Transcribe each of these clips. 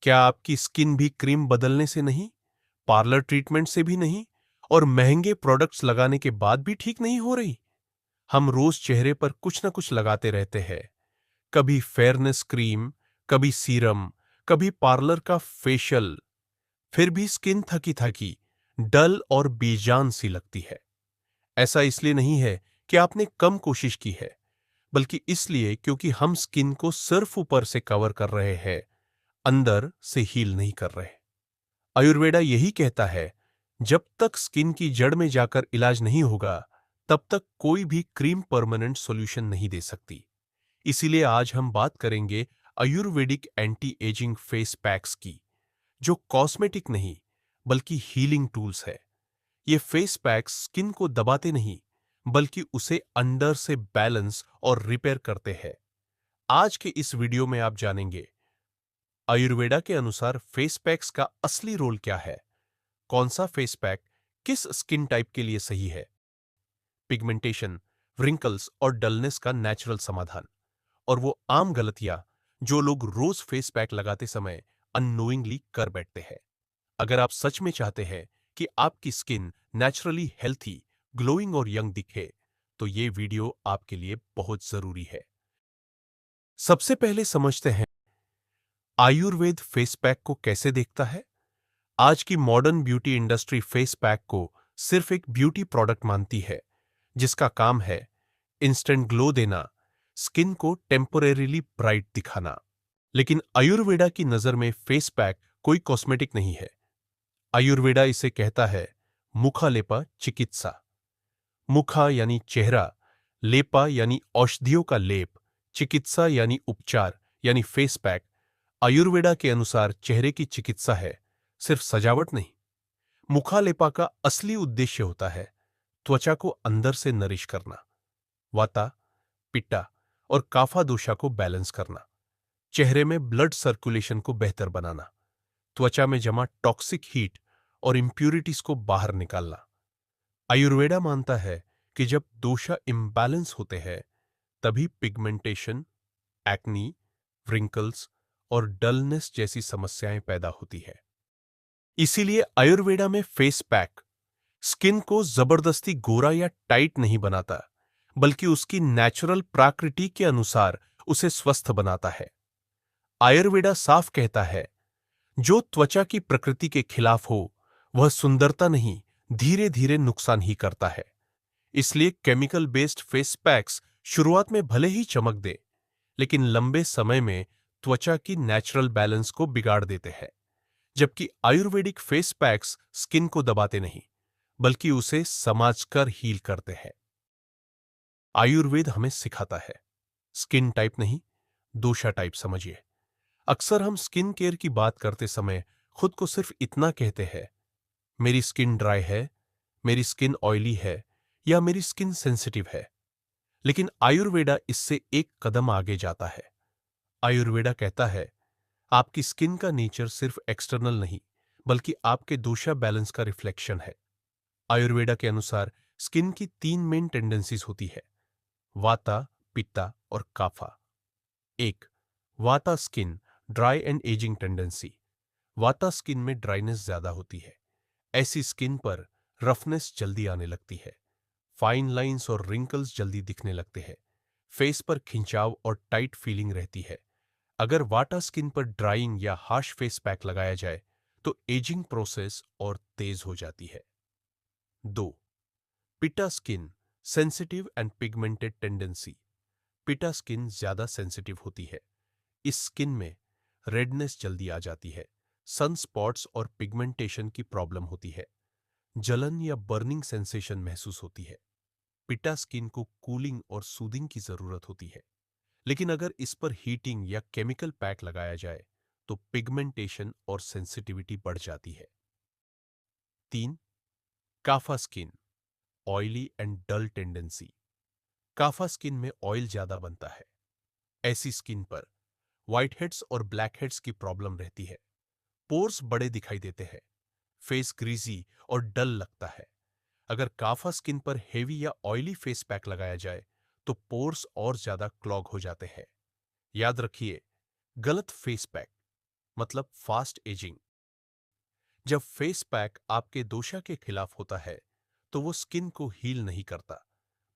क्या आपकी स्किन भी क्रीम बदलने से नहीं, पार्लर ट्रीटमेंट से भी नहीं और महंगे प्रोडक्ट्स लगाने के बाद भी ठीक नहीं हो रही? हम रोज चेहरे पर कुछ ना कुछ लगाते रहते हैं। कभी फेयरनेस क्रीम, कभी सीरम, कभी पार्लर का फेशियल। फिर भी स्किन थकी थकी, डल और बेजान सी लगती है। ऐसा इसलिए नहीं है कि आपने कम कोशिश की है, बल्कि इसलिए क्योंकि हम स्किन को सिर्फ ऊपर से कवर कर रहे हैं, अंदर से हील नहीं कर रहे। आयुर्वेदा यही कहता है, जब तक स्किन की जड़ में जाकर इलाज नहीं होगा, तब तक कोई भी क्रीम परमानेंट सॉल्यूशन नहीं दे सकती। इसीलिए आज हम बात करेंगे Ayurvedic anti ageing face PACS की, जो कॉस्मेटिक नहीं बल्कि हीलिंग टूल्स है। ये फेस पैक्स स्किन को दबाते नहीं, बल्कि उसे अंदर से बैलेंस और रिपेयर करते हैं। आज के इस वीडियो में आप जानेंगे आयुर्वेदा के अनुसार फेस पैक्स का असली रोल क्या है, कौन सा फेस पैक किस स्किन टाइप के लिए सही है, पिगमेंटेशन, व्रिंकल्स और डलनेस का नेचुरल समाधान, और वो आम गलतियां जो लोग रोज फेस पैक लगाते समय अननोइंगली कर बैठते हैं। अगर आप सच में चाहते हैं कि आपकी स्किन नेचुरली हेल्थी, ग्लोइंग और यंग दिखे, तो ये वीडियो आपके लिए बहुत जरूरी है। सबसे पहले समझते हैं आयुर्वेद फेस पैक को कैसे देखता है। आज की modern beauty industry face pack को सिर्फ एक ब्यूटी प्रोडक्ट मानती है, जिसका काम है इंस्टेंट ग्लो देना, स्किन को टेम्पोरेरीली ब्राइट दिखाना। लेकिन आयुर्वेदा की नजर में फेस पैक कोई कॉस्मेटिक नहीं है। आयुर्वेदा इसे कहता है मुखालेपा चिकित्सा। मुखा यानी चेहरा, लेपा यानी औषधियों का लेप, चिकित्सा यानी उपचार यानी फेस पैक। आयुर्वेदा के अनुसार चेहरे की चिकित्सा है, सिर्फ सजावट नहीं। मुखालेपा का असली उद्देश्य होता है त्वचा को अंदर से नरिश करना, वाता, पित्ता और काफा दोषा को बैलेंस करना, चेहरे में ब्लड सर्कुलेशन को बेहतर बनाना, त्वचा में जमा टॉक्सिक हीट और इंप्यूरिटीज को बाहर निकालना। आयुर्वेदा मानता है कि जब दोषा इम्बैलेंस होते हैं, तभी पिगमेंटेशन, एक्नी, व्रिंकल्स और डलनेस जैसी समस्याएं पैदा होती है। इसीलिए आयुर्वेदा में फेस पैक स्किन को जबरदस्ती गोरा या टाइट नहीं बनाता, बल्कि उसकी नेचुरल प्रकृति के अनुसार उसे स्वस्थ बनाता है। आयुर्वेदा साफ कहता है, जो त्वचा की प्रकृति के खिलाफ हो, वह सुंदरता नहीं, धीरे धीरे नुकसान ही करता है। इसलिए केमिकल बेस्ड फेस पैक्स शुरुआत में भले ही चमक दे, लेकिन लंबे समय में त्वचा की नेचुरल बैलेंस को बिगाड़ देते हैं। जबकि आयुर्वेदिक फेस पैक्स स्किन को दबाते नहीं, बल्कि उसे समझकर हील करते हैं। आयुर्वेद हमें सिखाता है, स्किन टाइप नहीं, दोषा टाइप समझिए। अक्सर हम स्किन केयर की बात करते समय खुद को सिर्फ इतना कहते हैं, मेरी स्किन ड्राई है, मेरी स्किन ऑयली है या मेरी स्किन सेंसिटिव है। लेकिन आयुर्वेदा इससे एक कदम आगे जाता है। आयुर्वेदा कहता है, आपकी स्किन का नेचर सिर्फ एक्सटर्नल नहीं, बल्कि आपके दोषा बैलेंस का रिफ्लेक्शन है। आयुर्वेदा के अनुसार स्किन की तीन मेन टेंडेंसीज होती है, वाता, पित्ता और काफा। एक, वाता skin, dry and ageing tendency. वाता स्किन में ड्राइनेस ज्यादा होती है। ऐसी स्किन पर रफनेस जल्दी आने लगती है, फाइन लाइंस और रिंकल्स जल्दी दिखने लगते हैं, फेस पर खिंचाव और टाइट फीलिंग रहती है। अगर वाटा स्किन पर ड्राइंग या हार्श फेस पैक लगाया जाए, तो एजिंग प्रोसेस और तेज हो जाती है। 2. पिटा skin, sensitive and pigmented tendency. पिटा स्किन ज्यादा सेंसिटिव होती है। इस स्किन में रेडनेस जल्दी आ जाती है, सन स्पॉट्स और पिगमेंटेशन की प्रॉब्लम होती है, जलन या बर्निंग सेंसेशन महसूस होती है। पिटा स्किन को कूलिंग और सूदिंग की जरूरत होती है। लेकिन अगर इस पर हीटिंग या केमिकल पैक लगाया जाए, तो पिगमेंटेशन और सेंसिटिविटी बढ़ जाती है। 3. Kapha skin, oily and dull tendency. Kapha skin में ऑयल ज्यादा बनता है। ऐसी स्किन पर व्हाइट हेड्स और ब्लैक हेड्स की प्रॉब्लम रहती है, पोर्स बड़े दिखाई देते हैं, फेस ग्रीजी और डल लगता है। अगर काफा स्किन पर हेवी या ऑयली फेस पैक लगाया जाए, तो पोर्स और ज्यादा क्लॉग हो जाते हैं। याद रखिए, गलत फेस पैक मतलब फास्ट एजिंग। जब फेस पैक आपके दोषा के खिलाफ होता है तो वो स्किन को हील नहीं करता,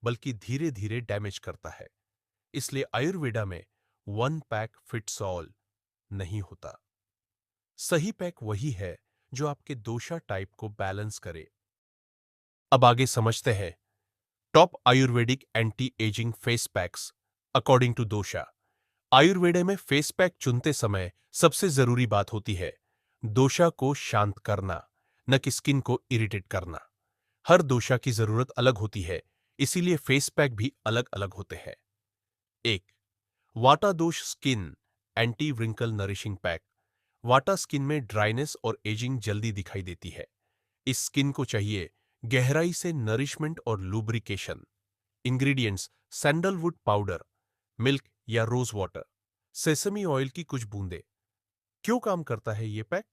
बल्कि धीरे धीरे डैमेज करता है। इसलिए आयुर्वेदा में वन पैक फिट्स ऑल नहीं होता। सही पैक वही है जो आपके दोषा टाइप को बैलेंस करे। अब आगे समझते हैं top Ayurvedic anti ageing face packs according to dosha. Ayurveda में फेस पैक चुनते समय सबसे जरूरी बात होती है दोषा को शांत करना, न कि स्किन को इरिटेट करना। हर दोषा की जरूरत अलग होती है, इसीलिए फेस पैक भी अलग अलग होते हैं। एक, वाटा दोष skin anti wrinkle nourishing pack. वाटा स्किन में ड्राइनेस और एजिंग जल्दी दिखाई देती है। इस स्किन को चाहिए गहराई से नरिशमेंट और lubrication. Ingredients sandalwood powder, milk या रोज वाटर, सेसमी ऑयल की कुछ बूंदें। क्यों काम करता है ये पैक?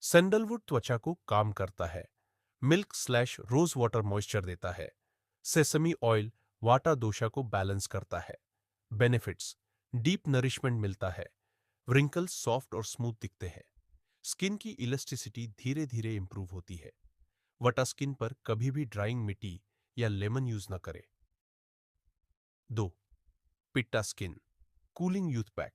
सैंडलवुड त्वचा को काम करता है, milk slash rose water moisture देता है, सेसमी ऑयल वाटा दोषा को बैलेंस करता है। बेनिफिट्स, डीप नरिशमेंट मिलता है, व्रिंकल्स सॉफ्ट और स्मूथ दिखते हैं, स्किन की इलास्टिसिटी धीरे धीरे इंप्रूव होती है। वटा स्किन पर कभी भी ड्राइंग मिट्टी या लेमन यूज न करें। 2. Pitta skin cooling youth pack.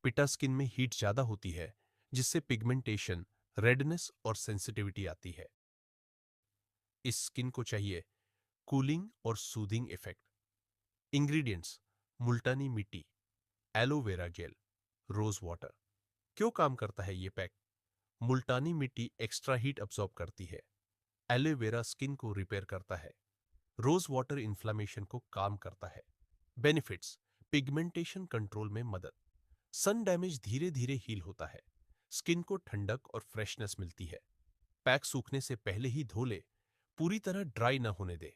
Pitta skin में हीट ज्यादा होती है, जिससे पिगमेंटेशन, रेडनेस और सेंसिटिविटी आती है। इस स्किन को चाहिए कूलिंग और सूदिंग इफेक्ट। इंग्रेडिएंट्स मुल्तानी मिट्टी, एलोवेरा जेल, रोज वाटर। क्यों काम करता है ये पैक? मुल्तानी मिट्टी एक्स्ट्रा हीट अब्सॉर्ब करती है, एलोवेरा स्किन को रिपेयर करता है, रोज वाटर इन्फ्लामेशन को काम करता है। बेनिफिट्स, पिगमेंटेशन कंट्रोल में मदद, सन डैमेज धीरे धीरे हील होता है, स्किन को ठंडक और फ्रेशनेस मिलती है। पैक सूखने से पहले ही धो ले, पूरी तरह ड्राई न होने दे।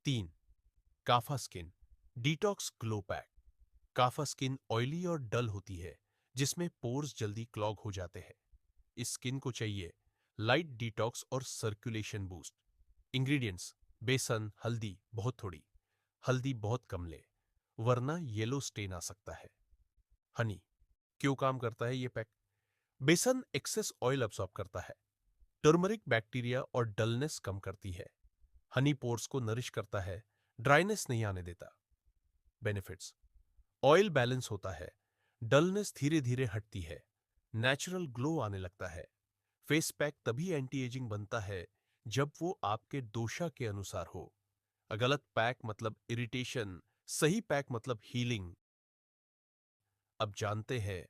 3. Kapha skin detox glow pack. Kapha skin oily और डल होती है, जिसमें पोर्स जल्दी क्लॉग हो जाते हैं। इस स्किन को चाहिए लाइट डिटॉक्स और सर्कुलेशन बूस्ट। इंग्रेडिएंट्स बेसन, हल्दी बहुत थोड़ी, हल्दी बहुत कम ले, वरना येलो स्टेन आ सकता है। हनी। क्यों काम करता है ये पैक? बेसन एक्सेस ऑयल अब्सॉर्ब करता है, टर्मरिक बैक्टीरिया और डलनेस कम करती है, हनी पोर्स को नरिश करता है, ड्राइनेस नहीं आने देता। बेनिफिट्स, ऑयल बैलेंस होता है, डलनेस धीरे धीरे हटती है, नेचुरल ग्लो आने लगता है। फेस पैक तभी एंटी एजिंग बनता है जब वो आपके दोषा के अनुसार हो। गलत पैक मतलब इरिटेशन, सही पैक मतलब हीलिंग। अब जानते हैं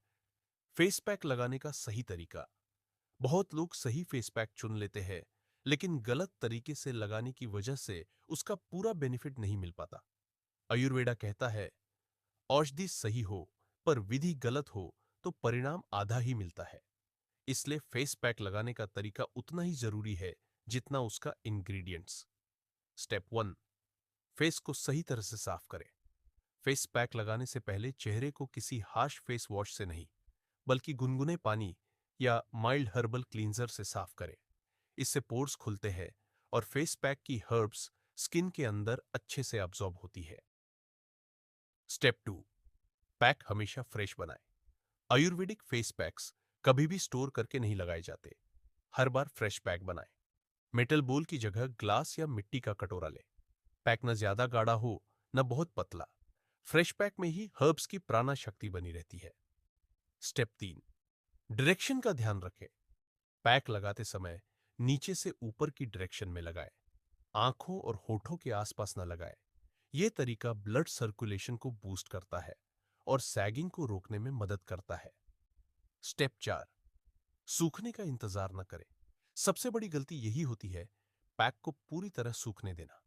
फेस पैक लगाने का सही तरीका। बहुत लोग सही फेस पैक चुन लेते हैं, लेकिन गलत तरीके से लगाने की वजह से उसका पूरा बेनिफिट नहीं मिल पाता। आयुर्वेदा कहता है औषधि सही हो पर विधि गलत हो तो परिणाम आधा ही मिलता है। इसलिए फेस पैक लगाने का तरीका उतना ही जरूरी है जितना उसका इंग्रेडिएंट्स। स्टेप 1, फेस को सही तरह से साफ करें। फेस पैक लगाने से पहले चेहरे को किसी हार्श फेस वॉश से नहीं, बल्कि गुनगुने पानी या माइल्ड हर्बल क्लींजर से साफ करें। इससे पोर्स खुलते हैं और फेस पैक की हर्ब्स स्किन के अंदर अच्छे से अब्सॉर्ब होती है। स्टेप 2, पैक हमेशा फ्रेश बनाएं। आयुर्वेदिक फेस पैक्स कभी भी स्टोर करके नहीं लगाए जाते। हर बार फ्रेश पैक बनाएं। मेटल बोल की जगह ग्लास या मिट्टी का कटोरा लें। पैक न ज्यादा गाढ़ा हो न बहुत पतला। फ्रेश पैक में ही हर्ब्स की प्राणा शक्ति बनी रहती है। स्टेप 3, डायरेक्शन का ध्यान रखें। पैक लगाते समय नीचे से ऊपर की डायरेक्शन में लगाएं। आंखों और होठों के आसपास न लगाएं। यह तरीका ब्लड सर्कुलेशन को बूस्ट करता है और सैगिंग को रोकने में मदद करता है। स्टेप 4, सूखने का इंतजार न करें। सबसे बड़ी गलती यही होती है, पैक को पूरी तरह सूखने देना।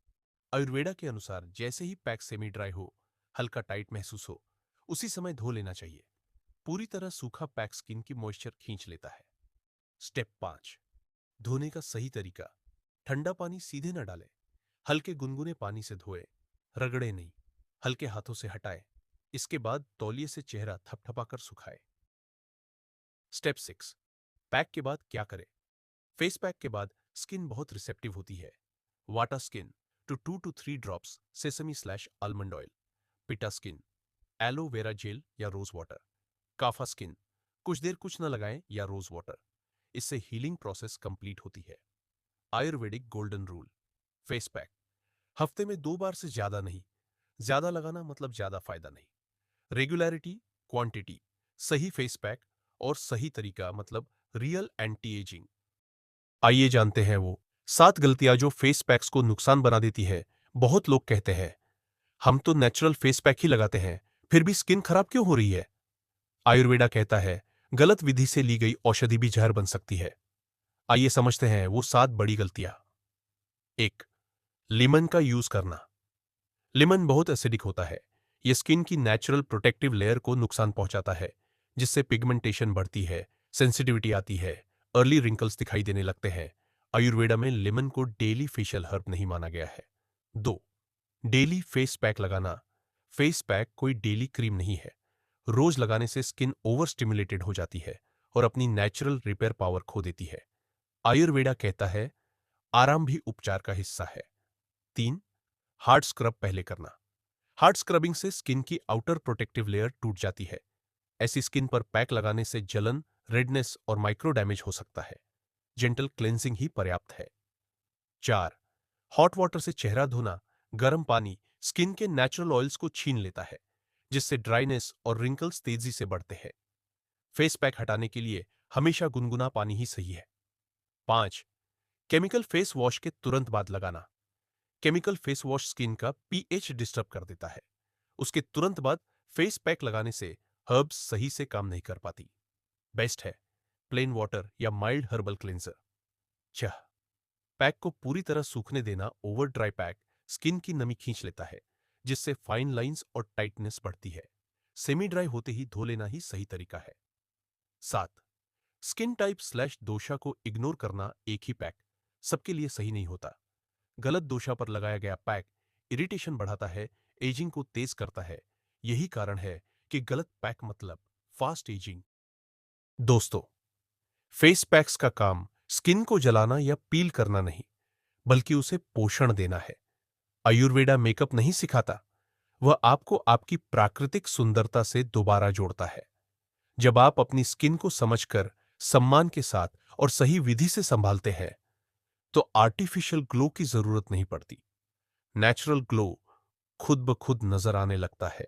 आयुर्वेदा के अनुसार जैसे ही पैक सेमी ड्राई हो, हल्का टाइट महसूस हो, उसी समय धो लेना चाहिए। पूरी तरह सूखा पैक स्किन की मॉइस्चर खींच लेता है। स्टेप 5, धोने का सही तरीका। ठंडा पानी सीधे न डालें, हल्के गुनगुने पानी से धोएं, रगड़े नहीं, हल्के हाथों से हटाएं। इसके बाद तौलिए से चेहरा थपथपाकर सुखाएं। स्टेप 6, पैक के बाद क्या करें? फेस पैक के बाद स्किन बहुत रिसेप्टिव होती है। Vata skin to 2 to 3 drops sesame slash almond oil, pitta skin aloe vera gel या रोज वाटर, काफा स्किन, कुछ देर कुछ न लगाएं या रोज वाटर, इससे हीलिंग प्रोसेस कंप्लीट होती है। Ayurvedic golden rule, face pack हफ्ते में 2 बार से ज्यादा नहीं, ज्यादा लगाना मतलब ज्यादा फायदा नहीं। रेगुलरिटी, क्वांटिटी, सही फेस पैक और सही तरीका मतलब रियल एंटी एजिंग। आइए जानते हैं वो 7 गलतियां जो फेस पैक्स को नुकसान बना देती है। बहुत लोग कहते हैं हम तो नेचुरल फेस पैक ही लगाते हैं, फिर भी स्किन खराब क्यों हो रही है? आयुर्वेदा कहता है गलत विधि से ली गई औषधि भी जहर बन सकती है। आइए समझते हैं वो 7 बड़ी गलतियां। 1. लेमन का यूज करना। लेमन बहुत एसिडिक होता है। यह स्किन की नेचुरल प्रोटेक्टिव लेयर को नुकसान पहुंचाता है, जिससे पिगमेंटेशन बढ़ती है, सेंसिटिविटी आती है, अर्ली रिंकल्स दिखाई देने लगते हैं। आयुर्वेदा में लेमन को डेली फेशियल हर्ब नहीं माना गया है। 2. डेली फेस पैक लगाना। फेस पैक कोई डेली क्रीम नहीं है। रोज लगाने से स्किन ओवर स्टिमुलेटेड हो जाती है और अपनी नेचुरल रिपेयर पावर खो देती है। आयुर्वेदा कहता है आराम भी उपचार का हिस्सा है। 3. हार्ड स्क्रब पहले करना। हार्ड स्क्रबिंग से स्किन की आउटर प्रोटेक्टिव लेयर टूट जाती है। ऐसी स्किन पर पैक लगाने से जलन, रेडनेस और माइक्रो डैमेज हो सकता है। जेंटल क्लेंजिंग ही पर्याप्त है। 4. हॉट वाटर से चेहरा धोना। गर्म पानी स्किन के नेचुरल ऑयल्स को छीन लेता है, जिससे ड्राइनेस और रिंकल्स तेजी से बढ़ते हैं। फेस पैक हटाने के लिए हमेशा गुनगुना पानी ही सही है। 5. केमिकल फेस वॉश के तुरंत बाद लगाना। केमिकल फेस वॉश स्किन का पीएच डिस्टर्ब कर देता है। उसके तुरंत बाद फेस पैक लगाने से हर्ब्स सही से काम नहीं कर पाती। बेस्ट है प्लेन वाटर या माइल्ड हर्बल क्लेंजर। 6. पैक को पूरी तरह सूखने देना। ओवर ड्राई पैक स्किन की नमी खींच लेता है, जिससे फाइन लाइंस और टाइटनेस बढ़ती है। सेमी ड्राई होते ही धो लेना ही सही तरीका है। 7. स्किन टाइप स्लैश दोषा को इग्नोर करना। एक ही पैक सबके लिए सही नहीं होता। गलत दोषा पर लगाया गया पैक इरिटेशन बढ़ाता है, एजिंग को तेज करता है। यही कारण है कि गलत पैक मतलब फास्ट एजिंग। दोस्तों, फेस पैक्स का काम स्किन को जलाना या पील करना नहीं, बल्कि उसे पोषण देना है। आयुर्वेदा मेकअप नहीं सिखाता, वह आपको आपकी प्राकृतिक सुंदरता से दोबारा जोड़ता है। जब आप अपनी स्किन को समझकर, सम्मान के साथ और सही विधि से संभालते हैं, तो आर्टिफिशियल ग्लो की जरूरत नहीं पड़ती। नेचुरल ग्लो खुद ब खुद नजर आने लगता है।